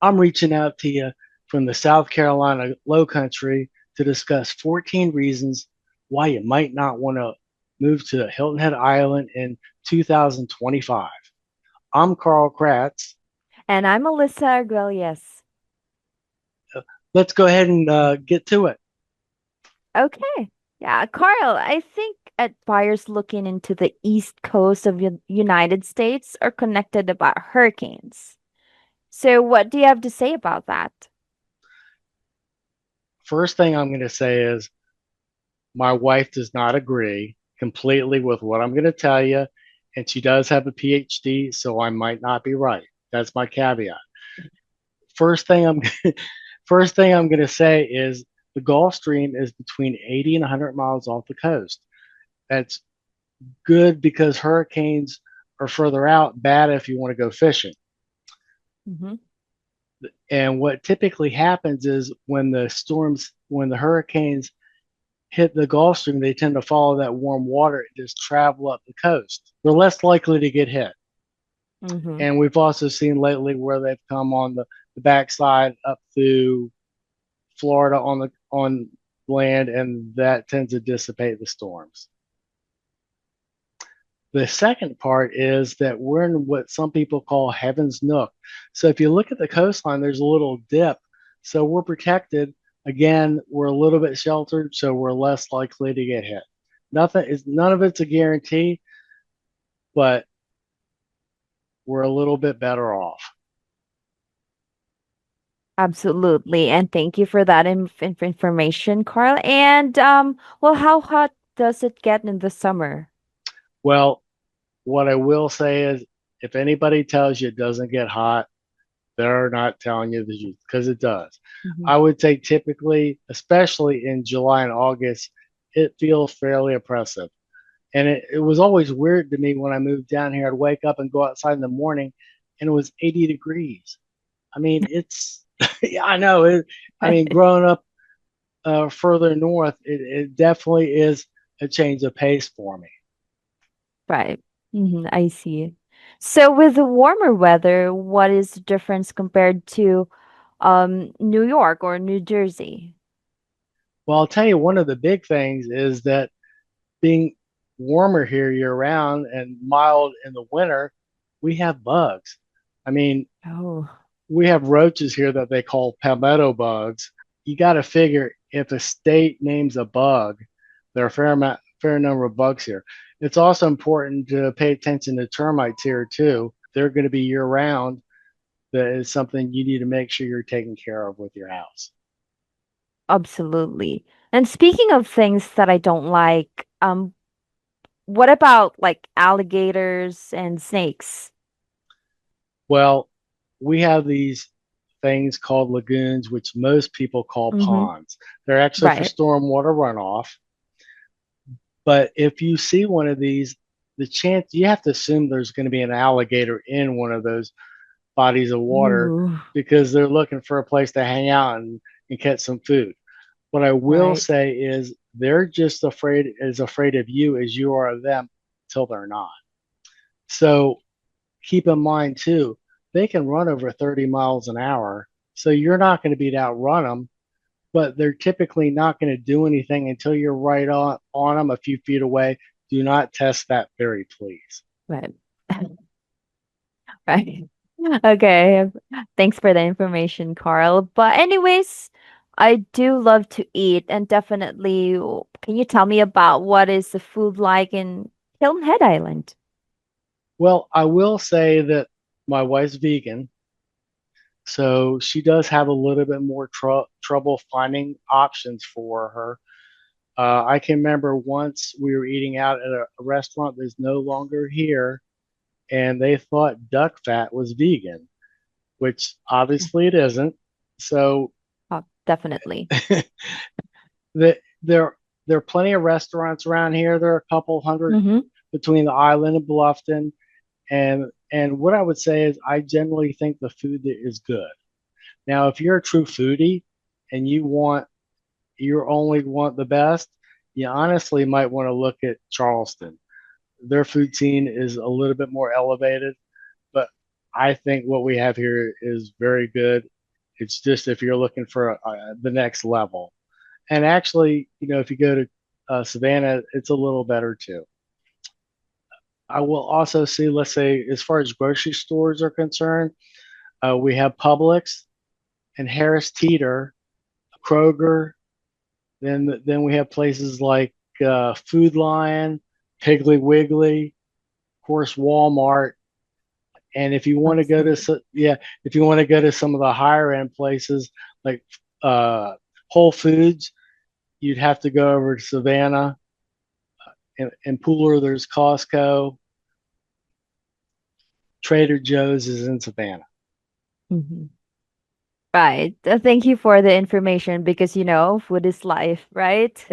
I'm reaching out to you from the South Carolina Lowcountry to discuss 14 reasons why you might not want to move to Hilton Head Island in 2025. I'm Carl Kratz. And I'm Alyssa Arguelles. Let's go ahead and get to it. Okay. Yeah, Carl, I think at buyers looking into the east coast of United States are connected about hurricanes. So what do you have to say about that? First thing I'm going to say is my wife does not agree completely with what I'm going to tell you, and she does have a PhD, so I might not be right. That's my caveat. First thing I'm First thing I'm going to say is the Gulf Stream is between 80 and 100 miles off the coast. That's good because hurricanes are further out, bad if you want to go fishing. Hmm. And what typically happens is when the hurricanes hit the Gulf Stream, they tend to follow that warm water and just travel up the coast. They're less likely to get hit. Hmm. And we've also seen lately where they've come on the backside up through Florida on land, and that tends to dissipate the storms. The second part is that we're in what some people call Heaven's Nook. So if you look at the coastline, there's a little dip. So we're protected. Again, we're a little bit sheltered, so we're less likely to get hit. None of it's a guarantee, but we're a little bit better off. Absolutely. And thank you for that information, Carl. And well, how hot does it get in the summer? Well, what I will say is if anybody tells you it doesn't get hot, they're not telling you the truth because it does. Hmm. I would say typically, especially in July and August, it feels fairly oppressive. And it was always weird to me when I moved down here. I'd wake up and go outside in the morning and it was 80 degrees. I mean, it's, yeah, I know. I mean, growing up further north, it definitely is a change of pace for me. Right. I see. So with the warmer weather, what is the difference compared to New York or New Jersey? Well, I'll tell you, one of the big things is that being warmer here year round and mild in the winter, we have bugs. I mean, Oh, we have roaches here that they call palmetto bugs. You got to figure if a state names a bug, there are fair number of bugs here. It's also important to pay attention to termites here too. They're going to be year round. That is something you need to make sure you're taking care of with your house. absolutely. And speaking of things that I don't like, what about like alligators and snakes? Well, we have these things called lagoons, which most people call Mm-hmm. ponds. They're actually for Right. stormwater runoff. But if you see one of these, the chance you have to assume there's going to be an alligator in one of those bodies of water Ooh, because they're looking for a place to hang out and catch some food. What I will right. say is they're just afraid of you as you are of them till they're not. So keep in mind too, they can run over 30 miles an hour. So you're not going to be to outrun them, but they're typically not going to do anything until you're right on them a few feet away. Do not test that theory, please. Right. Right. Okay. Thanks for the information, Carl. But anyways, I do love to eat and definitely can you tell me about what is the food like in Hilton Head Island? Well, I will say that my wife's vegan, so she does have a little bit more trouble finding options for her. I can remember once we were eating out at a restaurant that's no longer here, and they thought duck fat was vegan, which obviously it isn't. So Oh, definitely. there there are plenty of restaurants around here. There are a couple hundred Mm-hmm. between the island and Bluffton, and what I would say is I generally think the food that is good. Now, if you're a true foodie and you only want the best, you honestly might want to look at Charleston. Their food scene is a little bit more elevated, but I think what we have here is very good. It's just if you're looking for the next level. And actually, if you go to Savannah, it's a little better too. I will also see, let's say, as far as grocery stores are concerned, we have Publix and Harris Teeter, Kroger. Then we have places like Food Lion, Piggly Wiggly, of course, Walmart. And if you want I to go see. to yeah, if you want to go to some of the higher end places like uh, Whole Foods, you'd have to go over to Savannah. In Pooler, there's Costco. Trader Joe's is in Savannah. Mhm. Right. Thank you for the information because food is life, right?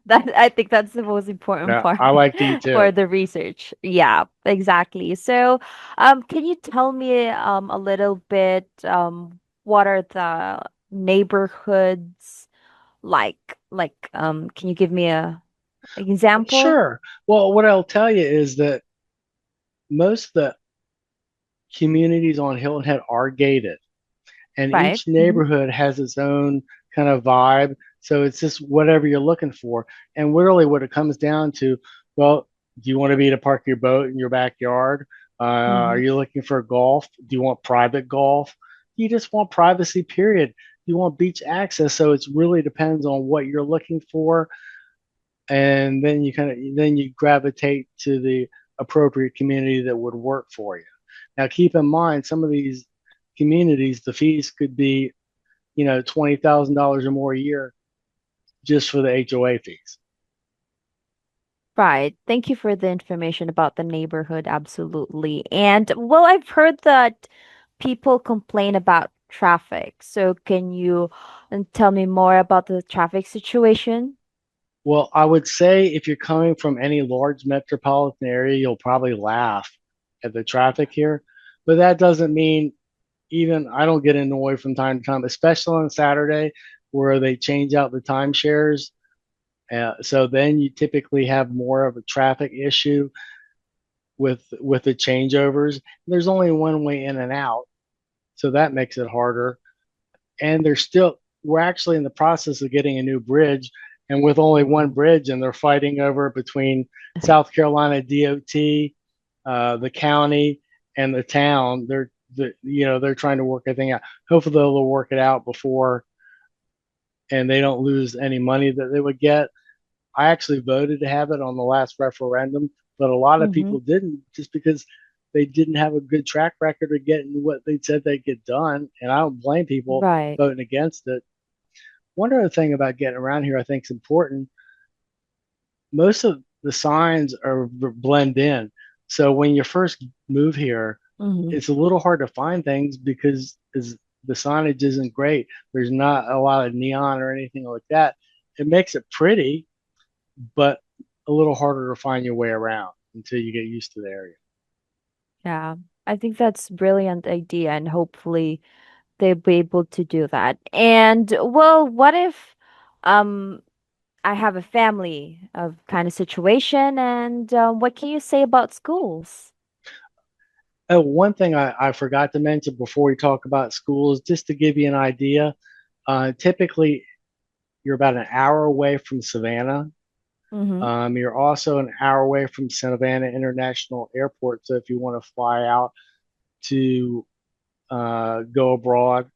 That I think that's the most important Now, part I like to eat for too. the research. Yeah, exactly. So, can you tell me a little bit what are the neighborhoods like can you give me a example? Sure. Well, what I'll tell you is that most of the communities on Hilton Head are gated, and Right. each neighborhood has its own kind of vibe. So it's just whatever you're looking for. And really, what it comes down to, well, do you want to be to park your boat in your backyard? Are Mm-hmm. you looking for golf? Do you want private golf? You just want privacy, period. You want beach access. So it really depends on what you're looking for. And then you gravitate to the appropriate community that would work for you. Now, keep in mind, some of these communities, the fees could be $20,000 or more a year just for the HOA fees. Right. Thank you for the information about the neighborhood. Absolutely. And well, I've heard that people complain about traffic. So can you tell me more about the traffic situation? Well, I would say if you're coming from any large metropolitan area, you'll probably laugh at the traffic here. But that doesn't mean even I don't get annoyed from time to time, especially on Saturday where they change out the timeshares. So then you typically have more of a traffic issue with the changeovers. There's only one way in and out, so that makes it harder. And we're actually in the process of getting a new bridge, and with only one Mhm. bridge, and they're fighting over between South Carolina DOT, the county, and the town. They're trying to work everything out. Hopefully they'll work it out before, and they don't lose any money that they would get. I actually voted to have it on the last referendum, but a lot of Mm-hmm. people didn't just because they didn't have a good track record of getting what they said they'd get done. And I don't blame people Right. voting against it. One other thing about getting around here I think is important. Most of the signs are blend in. So when you first move here, Mm-hmm. it's a little hard to find things because the signage isn't great. There's not a lot of neon or anything like that. It makes it pretty, but a little harder to find your way around until you get used to the area. Yeah. I think that's brilliant idea and hopefully they'll be able to do that. And well, what if um I have a family of kind of situation and what can you say about schools? Oh, one thing I forgot to mention before we talk about schools, just to give you an idea, typically you're about an hour away from Savannah. Mm-hmm. You're also an hour away from Savannah International Airport. So if you want to fly out to go abroad,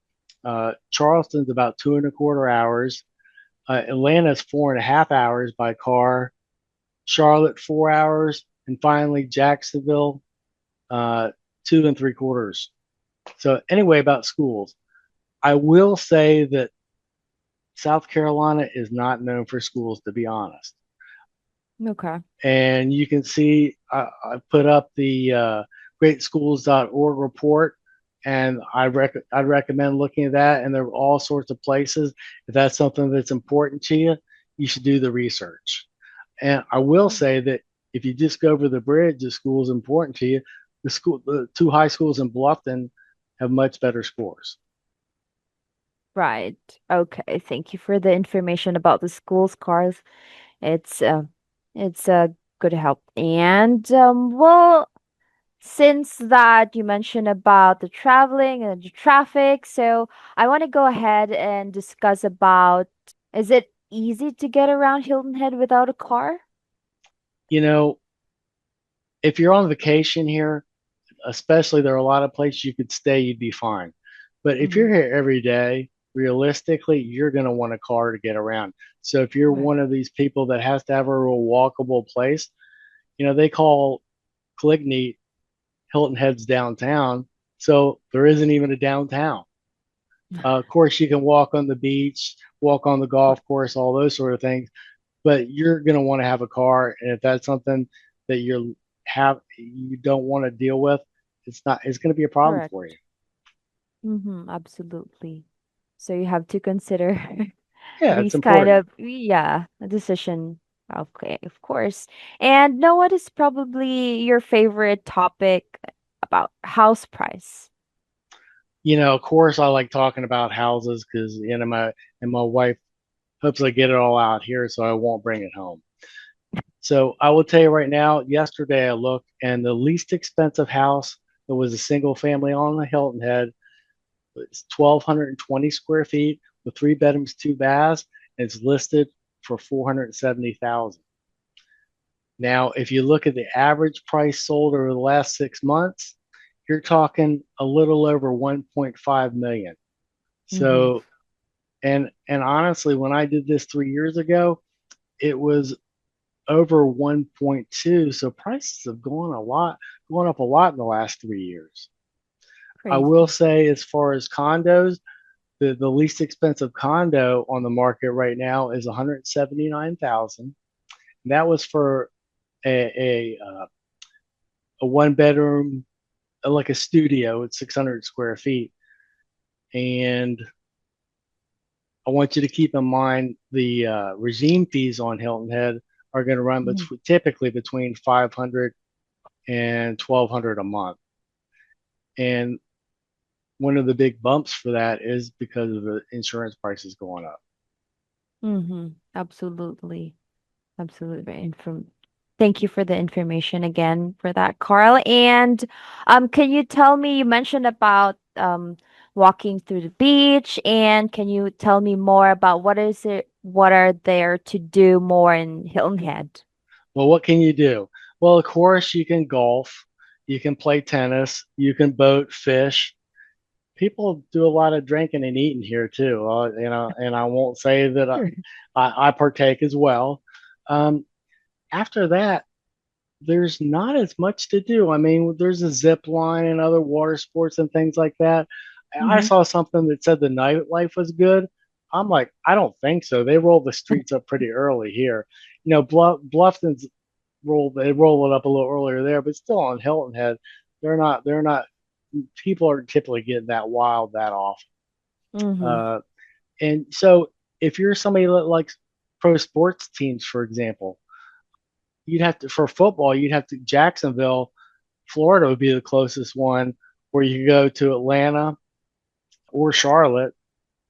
Charleston's about 2.25 hours. Atlanta's 4.5 hours by car. Charlotte 4 hours, and finally Jacksonville 2.75 hours. So anyway, about schools, I will say that South Carolina is not known for schools, to be honest. Okay. And you can see I put up the greatschools.org report, and I'd recommend looking at that. And there are all sorts of places. If that's something that's important to you, you should do the research. And I will say that if you just go over the bridge, the school is important to you. The two high schools in Bluffton have much better scores. Right. Okay. Thank you for the information about the schools, cars. It's it's good help. And well, since that you mentioned about the traveling and the traffic, so I want to go ahead and discuss about, is it easy to get around Hilton Head without a car? You know, if you're on vacation here, especially there are a lot of places you could stay, you'd be fine. But if Mm-hmm. you're here every day, realistically, you're going to want a car to get around. So if you're Right. one of these people that has to have a real walkable place, they call Caligny Hilton Head's downtown. So there isn't even a downtown. Of course, you can walk on the beach, walk on the golf course, all those sort of things, but you're going to want to have a car. And if that's something that you don't want to deal with, it's going to be a problem for you. Correct. Mm-hmm, absolutely. So you have to consider Yeah, it's these kind important. of, yeah, a decision. Okay, of course. And know what is probably your favorite topic about house price? Of course, I like talking about houses because my wife hopes I get it all out here, so I won't bring it home. So I will tell you right now. Yesterday I looked, and the least expensive house that was a single family on the Hilton Head was 1,220 square feet with 3 bedrooms, 2 baths, and it's listed for 470,000. Now, if you look at the average price sold over the last 6 months, you're talking a little over 1.5 million. Mm-hmm. So, and honestly, when I did this 3 years ago, it was over 1.2. So prices have gone up a lot in the last 3 years. I will Crazy. say, as far as condos, the least expensive condo on the market right now is 179,000. That was for a one bedroom, like a studio. It's 600 square feet, and I want you to keep in mind the regime fees on Hilton Head are going to run Mm-hmm. typically between 500 and 1,200 a month. And one of the big bumps for that is because of the insurance prices going up. Mm-hmm. Absolutely. Absolutely. Thank you for the information again for that, Carl. And can you tell me, you mentioned about walking through the beach, and can you tell me more about what are there to do more in Hilton Head? Well, what can you do? Well, of course, you can golf, you can play tennis, you can boat, fish. People do a lot of drinking and eating here too. And I won't say that Sure. I partake as well. Um, After that, there's not as much to do. I mean, there's a zip line and other water sports and things like that. I Mm-hmm. saw something that said the nightlife was good. I'm like, I don't think so. They roll the streets up pretty early here. Bluffton's they roll it up a little earlier there, but still on Hilton Head, they're not people are typically getting that wild that often. Mm-hmm. Uh, and so if you're somebody that likes pro sports teams, for example, you'd have to for football, you'd have to Jacksonville, Florida would be the closest one where you could go to Atlanta or Charlotte.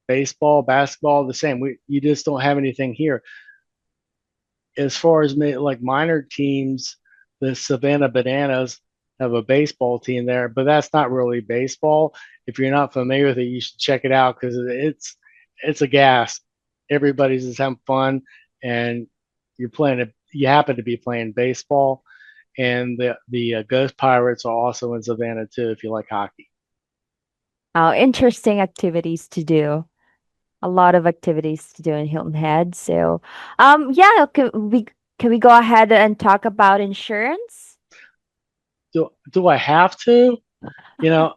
Baseball, basketball, the same. You just don't have anything here. As far as like minor teams, the Savannah Bananas have a baseball team there, but that's not really baseball. If you're not familiar with it, you should check it out because it's a gas. Everybody's just having fun, and You happen to be playing baseball, and the Ghost Pirates are also in Savannah too. If you like hockey. Oh, interesting activities to do. A lot of activities to do in Hilton Head. So, yeah, can we go ahead and talk about insurance? Do I have to? You know,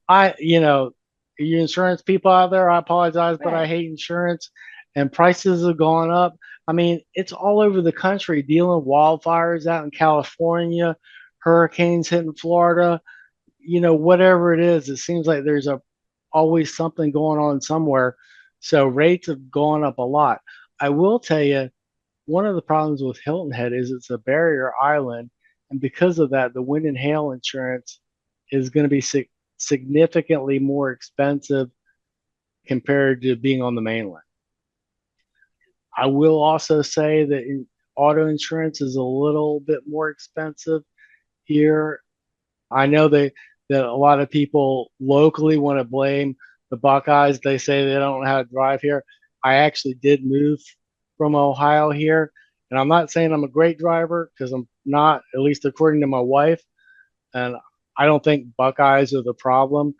I, you know, you insurance people out there, I apologize, but I Right. hate insurance and prices have gone up. I mean, it's all over the country dealing with wildfires out in California, hurricanes hitting Florida, whatever it is, it seems like there's always something going on somewhere. So rates have gone up a lot. I will tell you, one of the problems with Hilton Head is it's a barrier island, and because of that, the wind and hail insurance is going to be significantly more expensive compared to being on the mainland. I will also say that auto insurance is a little bit more expensive here, I know that a lot of people locally want to blame the Buckeyes. They say they don't know how to drive here. I actually did move from Ohio here, and I'm not saying I'm a great driver because I'm not, at least according to my wife. And I don't think Buckeyes are the problem,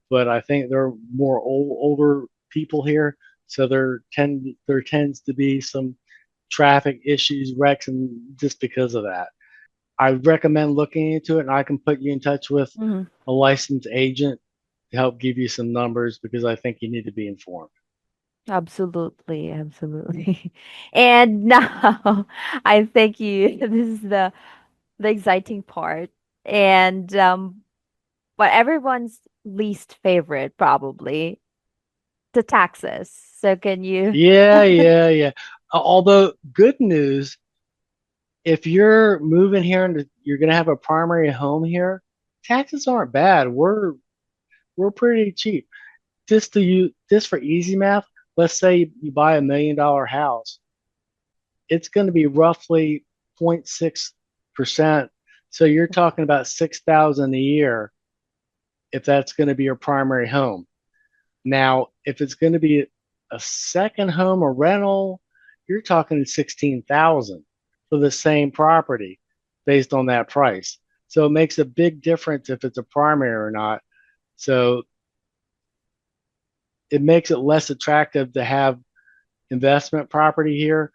but I think there are more older people here, so there tends to be some traffic issues, wrecks, and just because of that. I recommend looking into it, and I can put you in touch with Mhm. a licensed agent to help give you some numbers because I think you need to be informed. Absolutely, absolutely. And now I think you this is the exciting part. And but everyone's least favorite probably the taxes. So can you Yeah, yeah, yeah. Although good news, if you're moving here and you're going to have a primary home here, taxes aren't bad. We're pretty cheap. Just for easy math, let's say you buy $1 million house, it's going to be roughly 0.6%. So you're talking about 6,000 a year if that's going to be your primary home. Now, if it's going to be a second home or rental, you're talking 16,000 for the same property based on that price. So it makes a big difference if it's a primary or not. So it makes it less attractive to have investment property here,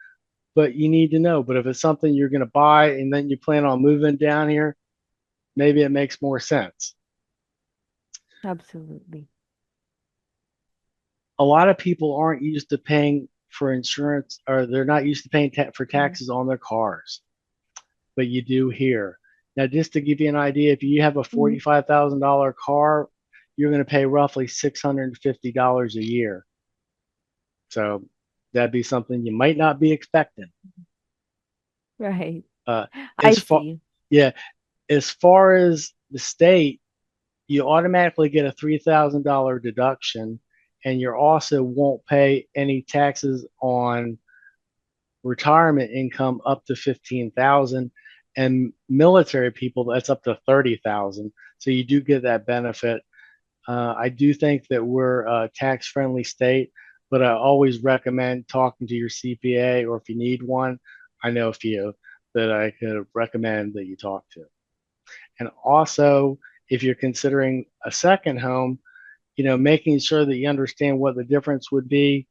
but you need to know. But if it's something you're going to buy and then you plan on moving down here, maybe it makes more sense. absolutely. A lot of people aren't used to paying for insurance, or they're not used to paying for Mhm. taxes on their cars, but you do here. Now, just to give you an idea, if you have a Mhm. $45,000 car, you're going to pay roughly $650 a year. So that'd be something you might not be expecting. Right. Uh, I as far, see. yeah, as far as the state, you automatically get a $3,000 deduction, and you also won't pay any taxes on retirement income up to 15,000, and military people that's up to 30,000. So you do get that benefit. I do think that we're a tax friendly state, but I always recommend talking to your CPA, or if you need one, I know a few that I could recommend that you talk to. And also, if you're considering a second home, making sure that you understand what the difference would be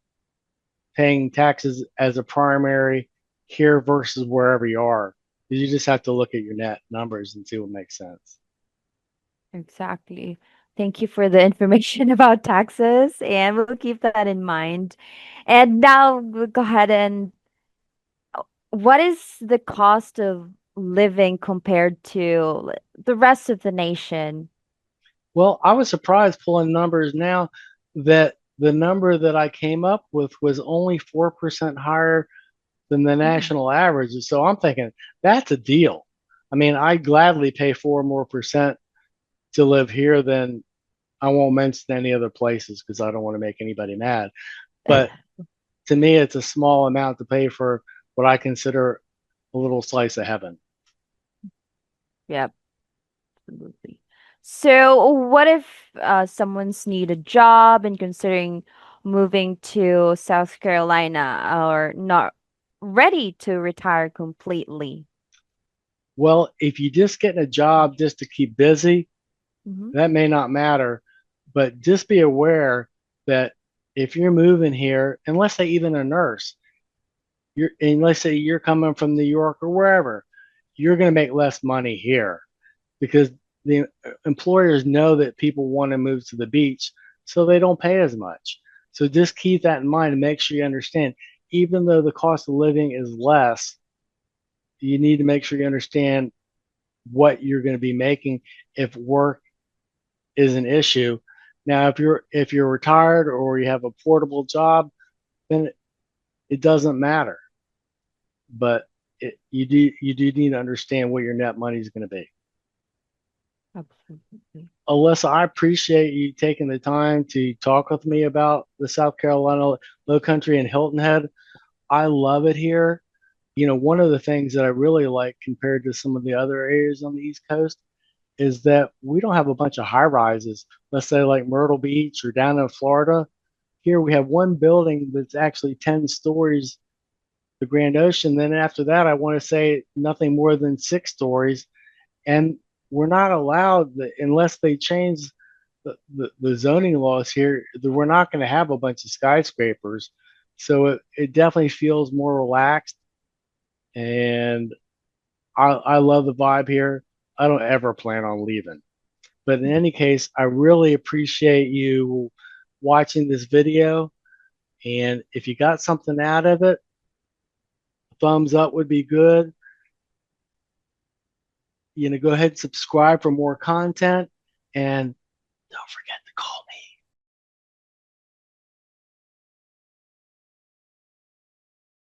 paying taxes as a primary here versus wherever you are. You just have to look at your net numbers and see what makes sense. Exactly. Thank you for the information about taxes, and we'll keep that in mind. And now we'll go ahead and what is the cost of living compared to the rest of the nation? Well, I was surprised pulling numbers now that the number that I came up with was only 4% higher than the Mhm. national average. So I'm thinking that's a deal. I mean, I'd gladly pay 4 more percent to live here than I won't mention any other places because I don't want to make anybody mad. But to me, it's a small amount to pay for what I consider a little slice of heaven. Yep, absolutely. So, what if someone's need a job and considering moving to South Carolina or not ready to retire completely? Well, if you just get a job just to keep busy, Hmm. that may not matter. But just be aware that if you're moving here, and let's say even a nurse, and let's say you're coming from New York or wherever, you're going to make less money here because the employers know that people want to move to the beach, so they don't pay as much. So just keep that in mind and make sure you understand, even though the cost of living is less, you need to make sure you understand what you're going to be making if work is an issue. Now, if you're retired or you have a portable job, then it doesn't matter. But you do need to understand what your net money is going to be. Absolutely. Alyssa, I appreciate you taking the time to talk with me about the South Carolina Lowcountry and Hilton Head. I love it here. One of the things that I really like compared to some of the other areas on the East Coast is that we don't have a bunch of high rises, let's say like Myrtle Beach or down in Florida. Here we have one building that's actually 10 stories, the Grand Ocean. Then after that, I want to say nothing more than 6 stories. And we're not allowed, unless they change the zoning laws here, we're not going to have a bunch of skyscrapers. So it definitely feels more relaxed. And I love the vibe here. I don't ever plan on leaving. But in any case, I really appreciate you watching this video. And if you got something out of it, a thumbs up would be good. Go ahead and subscribe for more content. And don't forget to call me.